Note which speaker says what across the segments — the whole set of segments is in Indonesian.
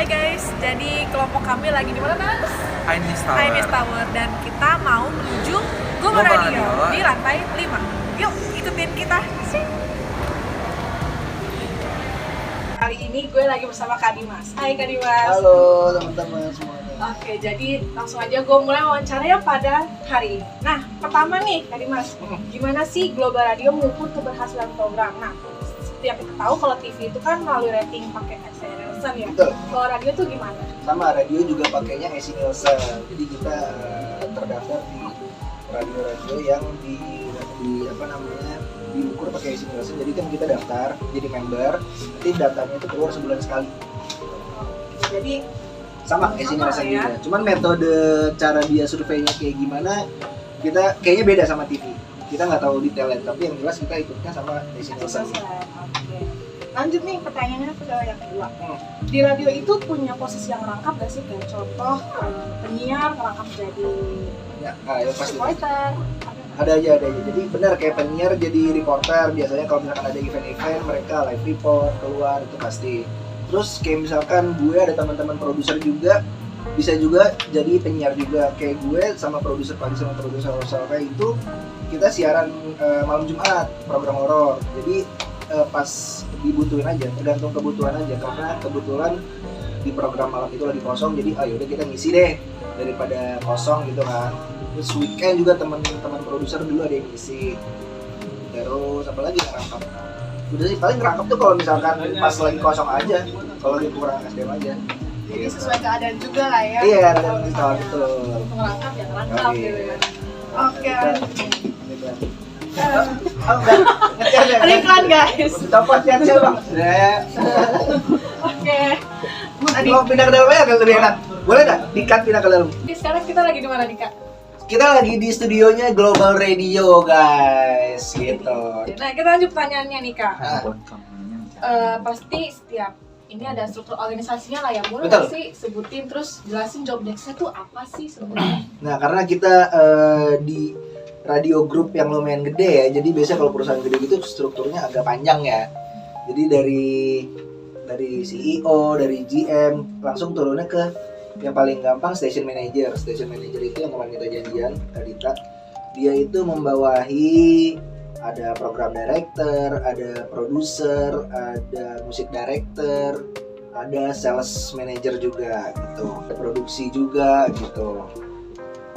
Speaker 1: Hai guys, jadi kelompok kami lagi di mana Mas?
Speaker 2: Ainis Tower.
Speaker 1: Ainis Tower, dan kita mau menuju Global Radio di lantai 5. Yuk, ikutin kita. Kali ini gue lagi bersama Kak Dimas. Hai Kak Dimas.
Speaker 3: Halo teman-teman semuanya.
Speaker 1: Oke, jadi langsung aja gue mulai wawancaranya pada hari ini. Nah, pertama nih Kak Dimas, gimana sih Global Radio mengukur keberhasilan program? Nah, yang kita tahu kalau TV itu kan melalui rating pakai Nielsen ya.
Speaker 3: Betul.
Speaker 1: Kalau radio tuh gimana?
Speaker 3: Sama radio juga pakainya AC Nielsen. Jadi kita terdaftar di radio-radio yang di diukur pakai AC Nielsen. Jadi kan kita daftar jadi member, nanti datanya itu keluar sebulan sekali.
Speaker 1: Jadi
Speaker 3: sama AC Nielsen
Speaker 1: ya.
Speaker 3: juga. Cuman metode cara dia surveinya kayak gimana kita kayaknya beda sama TV. Kita nggak tahu detailnya, tapi yang jelas kita ikutnya sama AC Nielsen.
Speaker 1: Oke. Lanjut nih pertanyaannya ke yang kedua. Di radio itu punya posisi yang merangkap gak sih? Kayak contoh penyiar merangkap jadi
Speaker 3: Ya, ya pasti.
Speaker 1: reporter.
Speaker 3: Ada aja. Jadi benar kayak penyiar jadi reporter. Biasanya kalau misalkan ada event-event mereka live report keluar itu pasti. Terus kayak misalkan gue ada teman-teman produser juga bisa juga jadi penyiar juga. Kayak gue sama produser pagi sama produser sore itu kita siaran malam Jumat program horor. Jadi pas dibutuhin aja, tergantung kebutuhan aja, karena kebetulan di program malam itu lagi kosong, jadi yaudah kita ngisi deh daripada kosong gitu kan. Terus weekend juga teman-teman produser dulu ada yang ngisi. Terus apalagi yang ngerangkap? Udah sih paling ngerangkap tuh kalau misalkan pas lagi kosong aja, kalau lagi kurang SDM aja.
Speaker 1: Jadi sesuai keadaan juga lah ya.
Speaker 3: Iya, ada betul.
Speaker 1: Ngerangkap ya ngerangkap gitu ya. Oke.
Speaker 3: Ada
Speaker 1: iklan guys.
Speaker 3: Copot cancel bang.
Speaker 1: Oke.
Speaker 3: Mau pindah ke dalam aja kalau lebih enak. Boleh nggak? Dikat pindah ke dalam.
Speaker 1: Jadi sekarang kita lagi di mana nih Kak?
Speaker 3: Kita lagi di studionya Global Radio guys, gitu.
Speaker 1: Nah kita lanjut pertanyaannya nih Kak. Pasti setiap ini ada struktur organisasinya lah ya. Boleh nggak sih sebutin terus jelasin job desk-nya tuh apa sih sebenarnya?
Speaker 3: Nah karena kita di radio group yang lumayan gede ya, jadi biasanya kalau perusahaan gede gitu strukturnya agak panjang ya. Jadi dari CEO, dari GM langsung turunnya ke yang paling gampang station manager. Station manager itu yang kemarin kita janjian, Kak Dita. Dia itu membawahi ada program director, ada produser, ada music director, ada sales manager juga gitu, ada produksi juga gitu.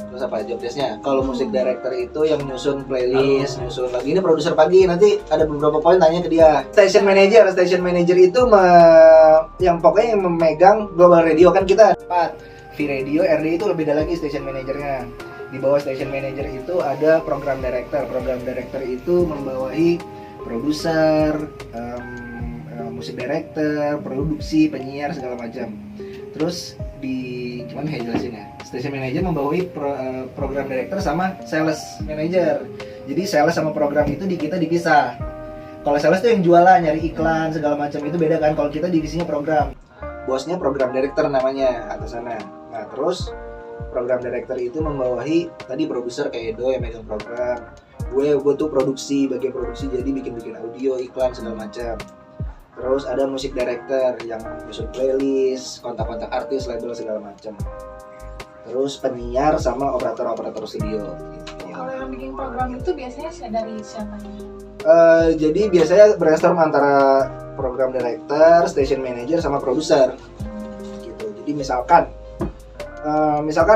Speaker 3: Terus apa job desk-nya? Kalau musik director itu yang nyusun playlist, nyusun lagi. Ini produser pagi, nanti ada beberapa poin tanya ke dia. Station manager itu yang pokoknya yang memegang Global Radio. Kan kita 4 V Radio, RD itu lebih beda lagi station manajernya. Di bawah station manager itu ada program director. Program director itu membawahi produser, musik director, produksi, penyiar segala macam. Terus gimana ya jelasinnya? Station manager membawahi program director sama sales manager. Jadi sales sama program itu kita dipisah. Kalau sales itu yang jualan, nyari iklan segala macam itu beda kan. Kalau kita divisinya program. Bosnya program director namanya atasannya. Nah, terus program director itu membawahi tadi produser kayak Edo yang megang program. Gue tuh produksi, bagian produksi jadi bikin audio, iklan segala macam. Terus ada musik director yang nyusun playlist, kontak-kontak artis, label segala macam. Terus penyiar sama operator studio. Gitu.
Speaker 1: Kalau yang bikin program itu biasanya dari siapa?
Speaker 3: Jadi biasanya brainstorm antara program director, station manager sama produser. Gitu. Jadi misalkan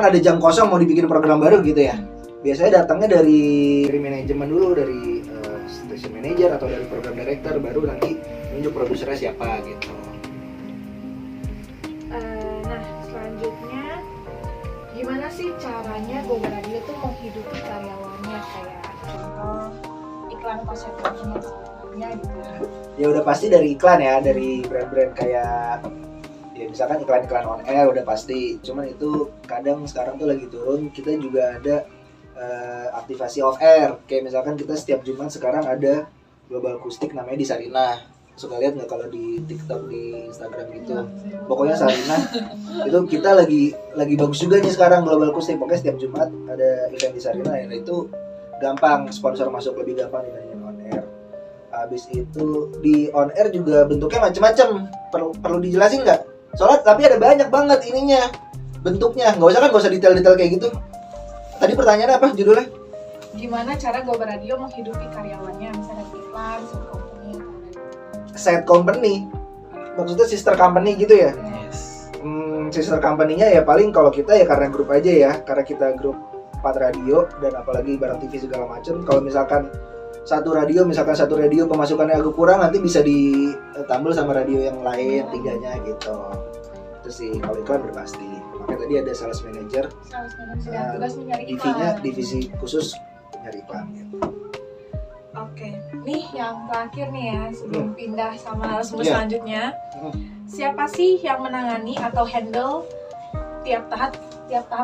Speaker 3: ada jam kosong mau dibikin program baru gitu ya. Biasanya datangnya dari manajemen dulu, dari station manager atau dari program director, baru nanti nunjuk produsernya siapa gitu.
Speaker 1: Nah selanjutnya gimana sih caranya Global Radio itu menghidupi karyawannya, kayak contoh iklan kosmetiknya gitu?
Speaker 3: Ya udah pasti dari iklan ya, dari brand-brand kayak ya misalkan iklan-iklan on air udah pasti. Cuman itu kadang sekarang tuh lagi turun. Kita juga ada aktivasi off air. Kayak misalkan kita setiap Jumat sekarang ada Global Akustik namanya di Sarinah. Suka lihat nggak kalau di TikTok, di Instagram gitu? Pokoknya Sarinah itu kita lagi bagus juga nih sekarang Global Akustik. Pokoknya setiap Jumat ada event di Sarinah, yang itu gampang sponsor masuk, lebih gampang dibandingin on air. Habis itu di on air juga bentuknya macam-macam. Perlu dijelasin nggak? Soalnya tapi ada banyak banget ininya, bentuknya. Nggak usah detail-detail kayak gitu. Tadi pertanyaannya apa judulnya?
Speaker 1: Gimana cara Global Radio menghidupi karyawannya, misalnya iklan, set company,
Speaker 3: Set company, maksudnya sister company gitu ya?
Speaker 2: Yes.
Speaker 3: Sister company-nya ya paling kalau kita ya karena grup aja ya, karena kita grup 4 radio dan apalagi bareng TV segala macam. Kalau misalkan satu radio pemasukannya agak kurang, nanti bisa ditambal sama radio yang lain 3-nya gitu. Itu sih kalau iklan udah pasti. Makanya tadi ada sales manager,
Speaker 1: tugas mencari
Speaker 3: DV-nya
Speaker 1: iklan.
Speaker 3: divisi khusus nyari iklan gitu.
Speaker 1: Oke, nih yang terakhir nih ya sebelum pindah sama narasumber
Speaker 3: Iya.
Speaker 1: selanjutnya. Siapa sih yang menangani atau handle tiap tahap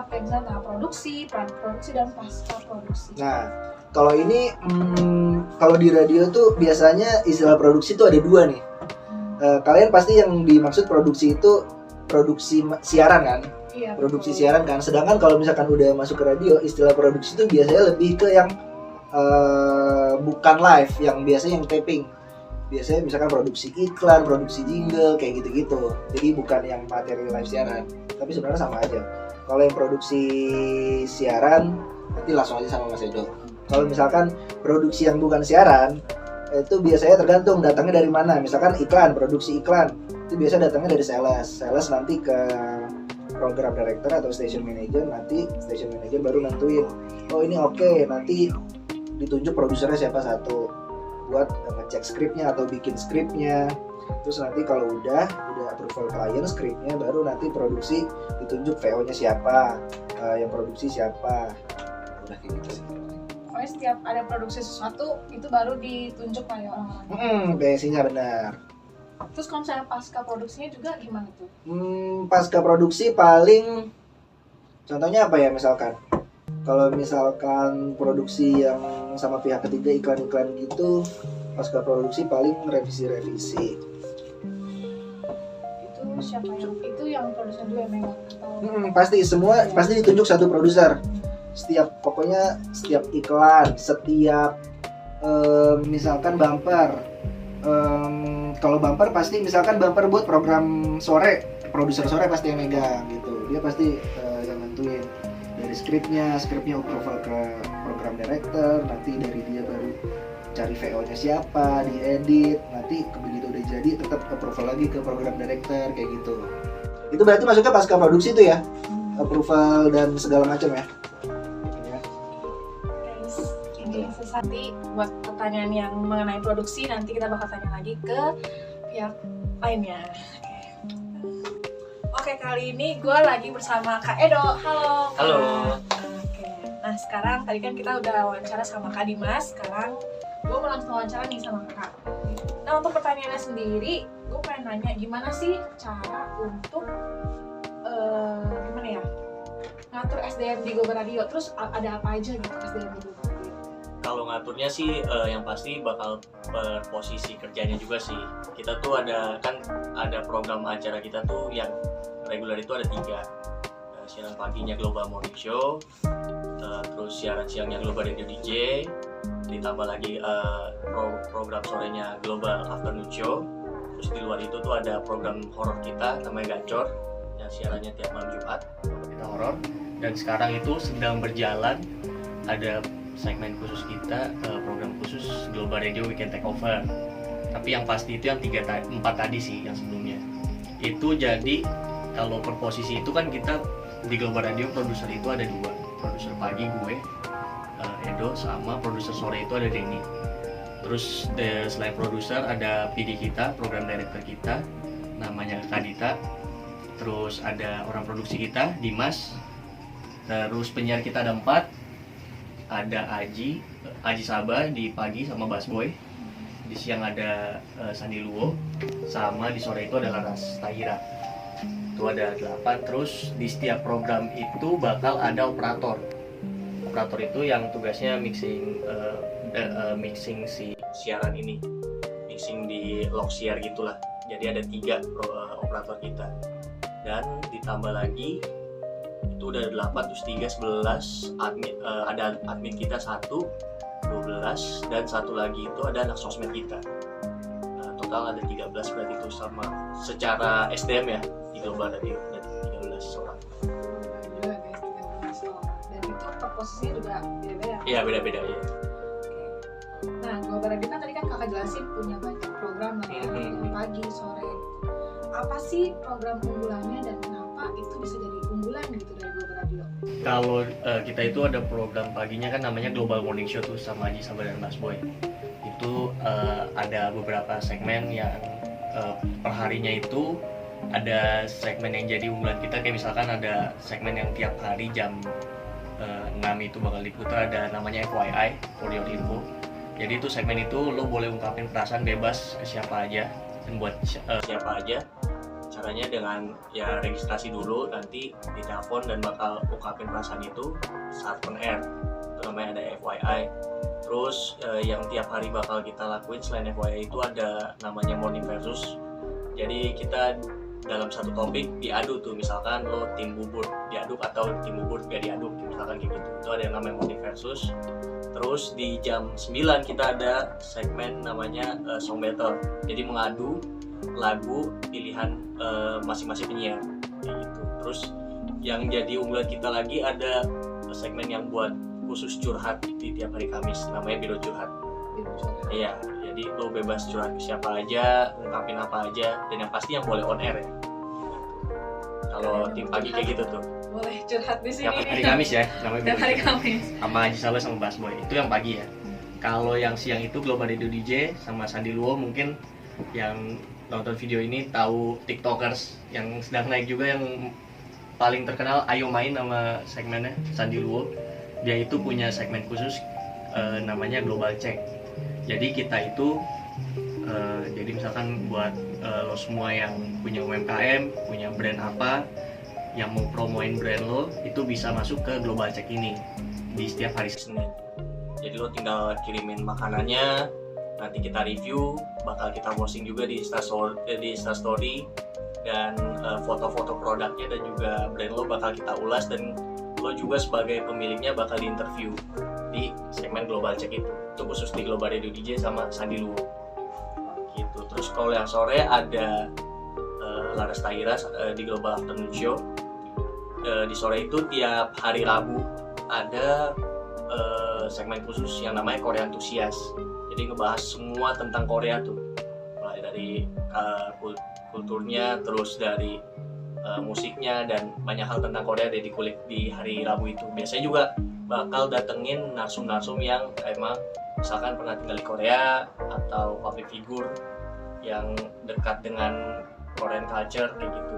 Speaker 1: kayak misalnya tahap produksi, praproduksi dan pasca produksi?
Speaker 3: Nah, kalau ini kalau di radio tuh biasanya istilah produksi tuh ada 2 nih. Kalian pasti yang dimaksud produksi itu produksi siaran kan?
Speaker 1: Iya,
Speaker 3: Produksi
Speaker 1: betul.
Speaker 3: siaran kan. Sedangkan kalau misalkan udah masuk ke radio, istilah produksi itu biasanya lebih ke yang bukan live, yang biasanya yang taping. Biasanya misalkan produksi iklan, produksi jingle, kayak gitu-gitu. Jadi bukan yang materi live siaran. Tapi sebenarnya sama aja. Kalau yang produksi siaran, nanti langsung aja sama Mas Edo. Kalau misalkan produksi yang bukan siaran, itu biasanya tergantung datangnya dari mana. Misalkan iklan, produksi iklan, itu biasa datangnya dari sales. Sales nanti ke program director atau station manager, nanti station manager baru nentuin, oh ini oke, nanti ditunjuk produsernya siapa satu buat ngecek skripnya atau bikin skripnya. Terus nanti kalau udah approval klien skripnya, baru nanti produksi ditunjuk VO-nya siapa, yang produksi siapa. Udah kayak gitu sih.
Speaker 1: Pokoknya setiap ada produksi sesuatu itu baru ditunjuk oleh orang-orang.
Speaker 3: PSI-nya benar.
Speaker 1: Terus kalau misalnya pasca produksinya juga gimana tuh?
Speaker 3: Pasca produksi paling contohnya apa ya, misalkan kalau misalkan produksi yang sama pihak ketiga iklan-iklan gitu, pasca produksi paling revisi-revisi.
Speaker 1: Itu siapa yang produser juga yang megang atau
Speaker 3: Pasti pasti ditunjuk satu produser. Pokoknya setiap iklan, setiap misalkan bumper. Kalau bumper pasti misalkan bumper buat program sore, produser sore pasti yang megang gitu. Dia pasti yang nentuin dari skripnya approval ke program director, nanti dari dia baru cari VO-nya siapa, diedit, nanti begitu udah jadi tetap approval lagi ke program director kayak gitu. Itu berarti masuknya pasca produksi itu ya, approval dan segala macam ya.
Speaker 1: ini sesati buat pertanyaan yang mengenai produksi, nanti kita bakal tanya lagi ke pihak lainnya. Oke, kali ini gue lagi bersama Kak Edo. Halo. Kak.
Speaker 2: Halo.
Speaker 1: Oke. Nah sekarang tadi kan kita udah wawancara sama Kak Dimas, sekarang gue mau langsung wawancara nih sama Kak. Nah untuk pertanyaannya sendiri, gue pengen nanya gimana sih cara untuk gimana ya ngatur SDM di Global Radio, terus ada apa aja gitu SDM di Global Radio?
Speaker 2: Kalau ngaturnya sih yang pasti bakal per posisi kerjanya juga sih. Kita tuh ada program acara kita tuh yang reguler itu ada 3. Siaran paginya Global Morning Show, terus siaran siangnya Global Radio DJ, ditambah lagi program sorenya Global Afternoon Show. Terus di luar itu tuh ada program horor kita namanya Gacor, yang siarannya tiap malam Jumat, kita horor. Dan sekarang itu sedang berjalan ada segmen khusus kita, program khusus Global Radio Weekend Takeover. Tapi yang pasti itu yang 4 tadi sih yang sebelumnya. Itu jadi kalau per posisi itu kan kita di Global Radio produser itu ada 2. Produser pagi gue, Edo, sama produser sore itu ada Denny. Terus selain produser ada PD kita, program director kita, namanya Kadita. Terus ada orang produksi kita, Dimas. Terus penyiar kita ada 4. Ada Aji Sabah di pagi sama Bass Boy. Di siang ada Sandi Luo, sama di sore itu ada Laras Tahira. Itu ada 8. Terus di setiap program itu bakal ada operator. Operator itu yang tugasnya mixing si siaran ini, mixing di log share gitulah. Jadi ada 3 operator kita. Dan ditambah lagi itu udah 8 terus 3 11 admin, ada admin kita 1 12 dan 1 lagi itu ada anak sosmed kita. Nah, total ada 13 berarti itu sama secara SDM ya di Global Radio ada 13 orang.
Speaker 1: Gila guys, 13 orang. Dan itu per posisinya juga beda-beda.
Speaker 2: Iya beda-beda ya.
Speaker 1: Nah, Global Radio kan tadi kan kakak jelasin punya banyak program lah ya, yang pagi, sore. Apa sih program unggulannya dan kenapa itu bisa jadi unggulan gitu dari Global Radio?
Speaker 2: Kalau kita itu ada program paginya kan namanya Global Morning Show tuh sama Haji Sabar dan Mas Boy. Itu ada beberapa segmen yang perharinya itu ada segmen yang jadi unggulan kita, kayak misalkan ada segmen yang tiap hari jam 6 itu bakal diputar, ada namanya FYI, for your info. Jadi itu segmen itu lo boleh ungkapin perasaan bebas ke siapa aja dan buat siapa aja. Caranya dengan ya registrasi dulu, nanti ditelepon dan bakal ungkapin perasaan itu saat on air. Itu namanya ada FYI. Terus yang tiap hari bakal kita lakuin selain FYI itu ada namanya Morning Versus. Jadi kita dalam satu topik diadu tuh, misalkan lo tim bubur diaduk atau tim bubur gak diaduk, misalkan kayak gitu. Itu ada yang namanya Morning Versus. Terus di jam 9 kita ada segmen namanya Song Battle. Jadi mengadu lagu pilihan masing-masing penyiar kayak gitu. Terus yang jadi unggulan kita lagi ada segmen yang buat khusus curhat di tiap hari Kamis, namanya Biro Curhat. Iya, jadi lo bebas curhat ke siapa aja, ungkapin apa aja, dan yang pasti yang boleh on air ya. Kalau tim pagi kayak gitu tuh.
Speaker 1: Boleh curhat di sini.
Speaker 2: Tiap hari Kamis ya, namanya Biro
Speaker 1: Tiap hari
Speaker 2: Curhat.
Speaker 1: Kamis.
Speaker 2: Sama Haji Saleh sama Bas Boy, itu yang pagi ya. Kalau yang siang itu Global Radio DJ sama Sandi Luo, mungkin yang nonton video ini tahu TikTokers yang sedang naik juga, yang paling terkenal Ayo Main nama segmennya Sandi Luo. Dia itu punya segmen khusus namanya Global Check. Jadi kita itu jadi misalkan buat lo semua yang punya UMKM, punya brand apa yang mau promoin brand lo, itu bisa masuk ke Global Check ini di setiap hari Senin. Jadi lo tinggal kirimin makanannya, nanti kita review, bakal kita posting juga di Instastory, dan foto-foto produknya dan juga brand lo bakal kita ulas, dan lo juga sebagai pemiliknya bakal diinterview di segmen Global Check itu khusus di Global Radio DJ sama Sandi Luo gitu. Terus kalau yang sore ada Laras Tahira di Global Afternoon Show. Di sore itu tiap hari Rabu ada segmen khusus yang namanya Korea Antusias. Jadi ngebahas semua tentang Korea tuh, mulai dari kulturnya, terus dari musiknya, dan banyak hal tentang Korea dari kulik di hari Rabu itu. Biasanya juga bakal datengin narsum-narsum yang emang misalkan pernah tinggal di Korea atau public figure yang dekat dengan Korean culture kayak gitu.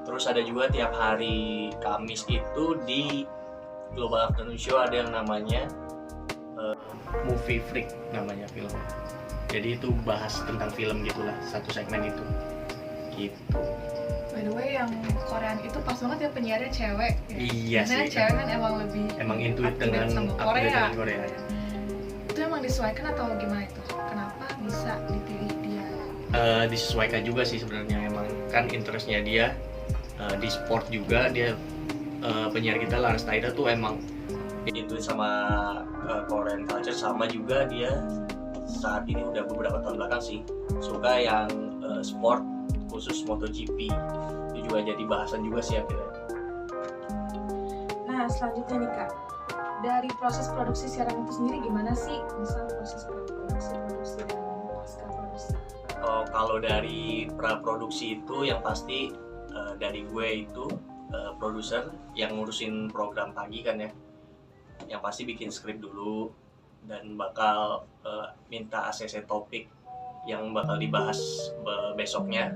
Speaker 2: Terus ada juga tiap hari Kamis itu di Global Afternoon Show ada yang namanya Movie Freak namanya filmnya. Jadi itu bahas tentang film gitulah, satu segmen itu gitu.
Speaker 1: By the way, yang Korean itu pas banget ya penyiarnya cewek ya?
Speaker 2: Iya
Speaker 1: Karena
Speaker 2: sih,
Speaker 1: cewek kan emang
Speaker 2: intuit
Speaker 1: up to date
Speaker 2: dengan
Speaker 1: sama
Speaker 2: up to date
Speaker 1: Korea.
Speaker 2: dengan Korea.
Speaker 1: Itu emang disesuaikan atau gimana itu? Kenapa bisa dipilih dia?
Speaker 2: Disesuaikan juga sih sebenarnya, emang kan interestnya dia di sport juga. Dia penyiar kita Laras Tahira tuh emang intuit sama Korean culture, sama juga dia saat ini udah beberapa tahun belakang sih suka yang sport khusus MotoGP. Itu juga jadi bahasan juga sih akhirnya.
Speaker 1: Nah selanjutnya nih Kak, dari proses produksi siaran itu sendiri gimana sih? Misal proses produksi dan pasca produksi.
Speaker 2: Kalau dari pra-produksi itu yang pasti dari gue itu produser yang ngurusin program pagi kan ya, yang pasti bikin skrip dulu dan bakal minta ACC topik yang bakal dibahas besoknya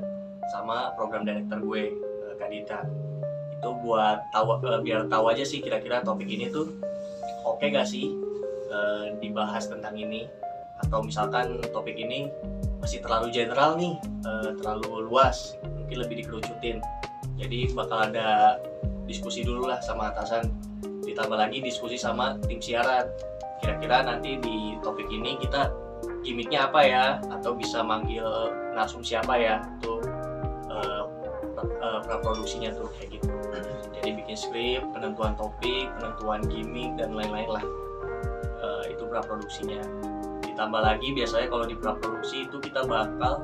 Speaker 2: sama program director gue Kak Dita. Itu buat tahu biar tahu aja sih kira-kira topik ini tuh oke gak sih dibahas tentang ini, atau misalkan topik ini masih terlalu general nih, terlalu luas, mungkin lebih dikerucutin. Jadi bakal ada diskusi dulu lah sama atasan, ditambah lagi diskusi sama tim siaran. Kira-kira nanti di topik ini kita gimmicknya apa ya, atau bisa manggil narsum siapa ya, tuh praproduksinya tuh kayak gitu. Jadi bikin skrip, penentuan topik, penentuan gimmick dan lain-lain lah. Itu praproduksinya. Ditambah lagi biasanya kalau di praproduksi itu kita bakal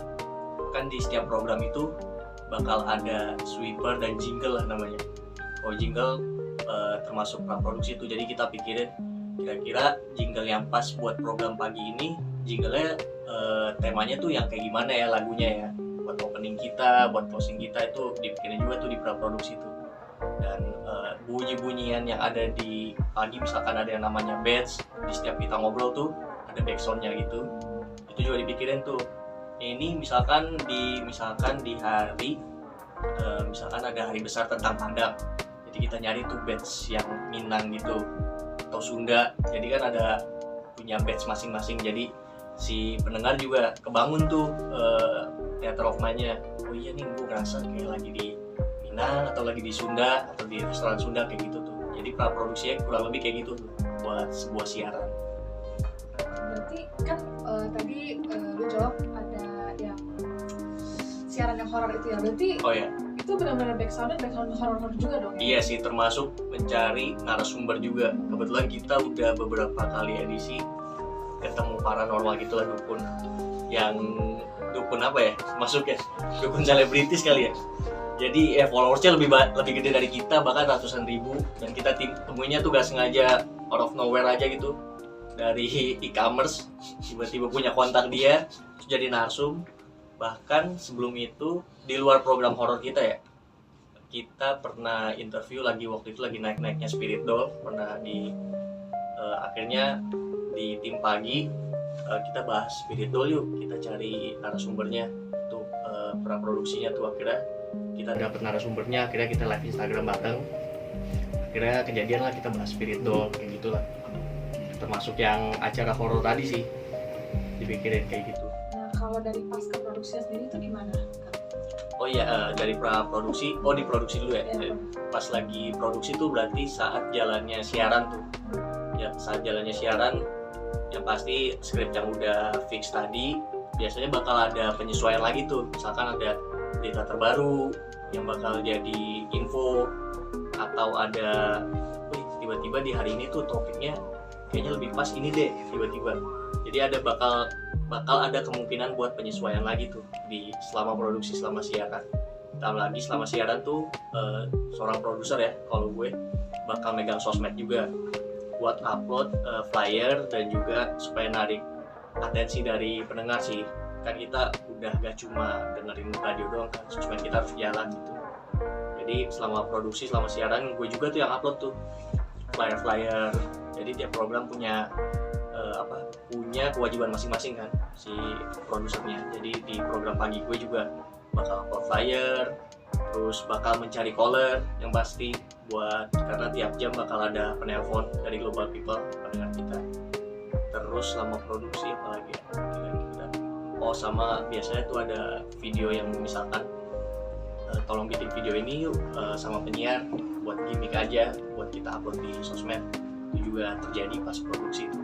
Speaker 2: Kan di setiap program itu bakal ada sweeper dan jingle lah namanya. Kalau jingle termasuk praproduksi itu, jadi kita pikirin kira-kira jingle yang pas buat program pagi ini, jinglenya temanya tuh yang kayak gimana ya lagunya ya, buat opening kita, buat closing kita itu dipikirin juga tuh di praproduksi itu. Dan bunyi-bunyian yang ada di pagi, misalkan ada yang namanya batch, di setiap kita ngobrol tuh ada backsoundnya gitu, itu juga dipikirin tuh. Ini misalkan di hari misalkan ada hari besar tentang Padang, jadi kita nyari tuh batch yang Minang gitu atau Sunda, jadi kan ada punya batch masing-masing, jadi si pendengar juga kebangun tuh theater of mind-nya. Oh iya nih, gue ngerasa kayak lagi di Minang atau lagi di Sunda atau di restoran Sunda kayak gitu tuh. Jadi praproduksinya kurang lebih kayak gitu tuh buat sebuah siaran.
Speaker 1: Berarti kan tadi lu jawab ada yang siaran yang horor itu ya, berarti
Speaker 2: Oh ya,
Speaker 1: itu benar-benar backsound horor juga dong ya?
Speaker 2: iya sih, termasuk mencari narasumber juga. Kebetulan kita udah beberapa kali edisi ketemu paranormal gitu lah, dukun yang dukun apa ya, masuk ya dukun selebritis kali ya. Jadi followersnya lebih gede dari kita, bahkan ratusan ribu, dan kita temuinya tuh gak sengaja out of nowhere aja gitu, dari e-commerce tiba-tiba punya kontak dia terus jadi narsum. Bahkan sebelum itu di luar program horor kita ya, kita pernah interview waktu itu lagi naik-naiknya Spirit Doll, pernah di akhirnya di tim pagi kita bahas Spirit Doll, yuk kita cari narasumbernya untuk praproduksinya tuh. Akhirnya kita dapet narasumbernya, akhirnya kita live Instagram bareng, akhirnya kejadian lah kita bahas Spirit Doll kayak gitulah. Termasuk yang acara horor tadi sih dipikirin kayak gitu.
Speaker 1: Nah, kalau dari pasca produksinya sendiri itu gimana?
Speaker 2: Oh iya, dari praproduksi, di produksi dulu ya. Pas lagi produksi tuh berarti saat jalannya siaran tuh. Ya, saat jalannya siaran, yang pasti skrip yang udah fix tadi, biasanya bakal ada penyesuaian lagi tuh. Misalkan ada berita terbaru yang bakal jadi info, atau ada, tiba-tiba di hari ini tuh topiknya kayaknya lebih pas ini deh, tiba-tiba. Jadi ada bakal ada kemungkinan buat penyesuaian lagi tuh di selama produksi, selama siaran. Ditambah lagi selama siaran tuh seorang produser ya, kalau gue bakal megang sosmed juga buat upload flyer, dan juga supaya narik atensi dari pendengar sih. Kan kita udah gak cuma dengerin radio doang kan, sosmed kita harus jalan gitu. Jadi selama produksi, selama siaran, gue juga tuh yang upload tuh flyer-flyer. Jadi tiap program punya punya kewajiban masing-masing kan si produsernya. Jadi di program pagi gue juga bakal upload flyer, terus bakal mencari caller yang pasti buat, karena tiap jam bakal ada penelpon dari global people pendengar kita. Terus selama produksi apalagi ya kira-kira, sama biasanya tuh ada video yang misalkan tolong bikin video ini yuk sama penyiar buat gimmick aja, buat kita upload di sosmed. Itu juga terjadi pas produksi itu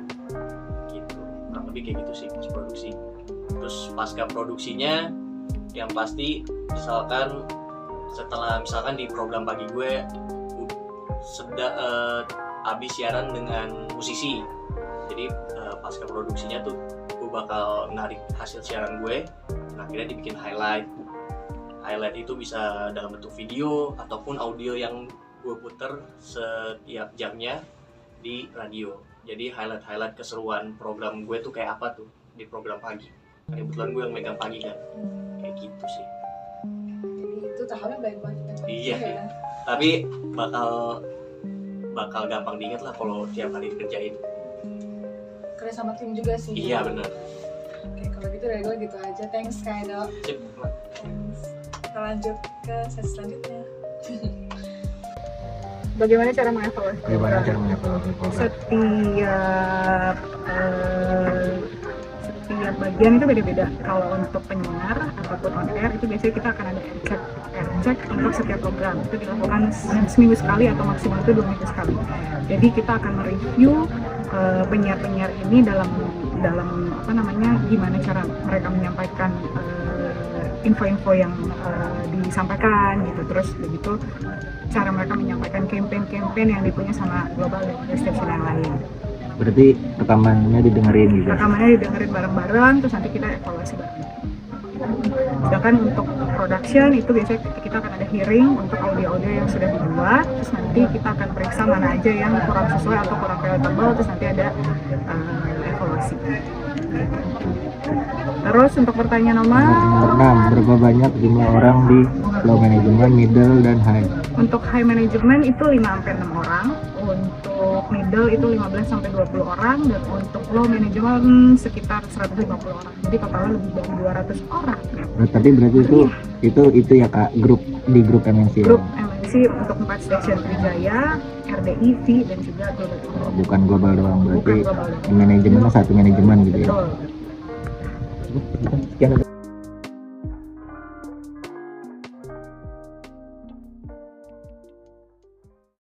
Speaker 2: gitu, kurang lebih kayak gitu sih pas produksi. Terus pasca produksinya yang pasti misalkan misalkan di program pagi gue habis siaran dengan musisi, jadi pasca produksinya tuh gue bakal narik hasil siaran gue, akhirnya dibikin highlight itu bisa dalam bentuk video ataupun audio yang gue puter setiap jamnya di radio. Jadi highlight keseruan program gue tuh kayak apa tuh di program pagi. Kebetulan gue yang megang pagi kan, kayak gitu sih.
Speaker 1: Jadi itu tahapnya baik banget.
Speaker 2: Iya. Ya. Tapi bakal gampang diingat lah kalau tiap hari dikerjain.
Speaker 1: Kerja sama tim juga sih.
Speaker 2: Iya benar.
Speaker 1: Oke, kalau gitu dari gue gitu aja. Thanks Kak Edo. Thanks. Kita lanjut ke sesi selanjutnya. Bagaimana cara mengevaluasi? Setiap bagian itu beda-beda. Kalau untuk penyiar ataupun on air itu biasanya kita akan ada air check untuk setiap program. Itu dilakukan seminggu sekali atau maksimal itu 2 minggu sekali. Jadi kita akan mereview penyiar-penyiar ini dalam gimana cara mereka menyampaikan info-info yang disampaikan gitu. Terus begitu cara mereka menyampaikan campaign yang dipunya sama global dan stasiun yang lain.
Speaker 3: Berarti rekamannya didengerin gitu?
Speaker 1: Rekamannya didengerin bareng-bareng, terus nanti kita evaluasi bareng.
Speaker 4: Sedangkan untuk production itu biasanya kita akan ada hearing untuk audio-audio yang sudah dibuat, terus nanti kita akan periksa mana aja yang kurang sesuai atau kurang relatable, terus nanti ada evaluasi. Terus untuk pertanyaan nomor
Speaker 3: 6, berapa banyak jumlah orang di low management, middle, dan high?
Speaker 4: untuk high management itu 5-6 orang, untuk middle itu 15-20 orang, dan untuk low management sekitar 150 orang. Jadi totalnya lebih dari 200 orang.
Speaker 3: Tapi berarti itu ya Kak, di grup MNC ya?
Speaker 4: Grup MNC untuk 4 stasiun Trijaya, RDI, V, dan juga Global.
Speaker 3: Bukan global doang, berarti
Speaker 4: Bukan global.
Speaker 3: manajemennya satu manajemen gitu ya?
Speaker 4: Betul.
Speaker 3: Sekian.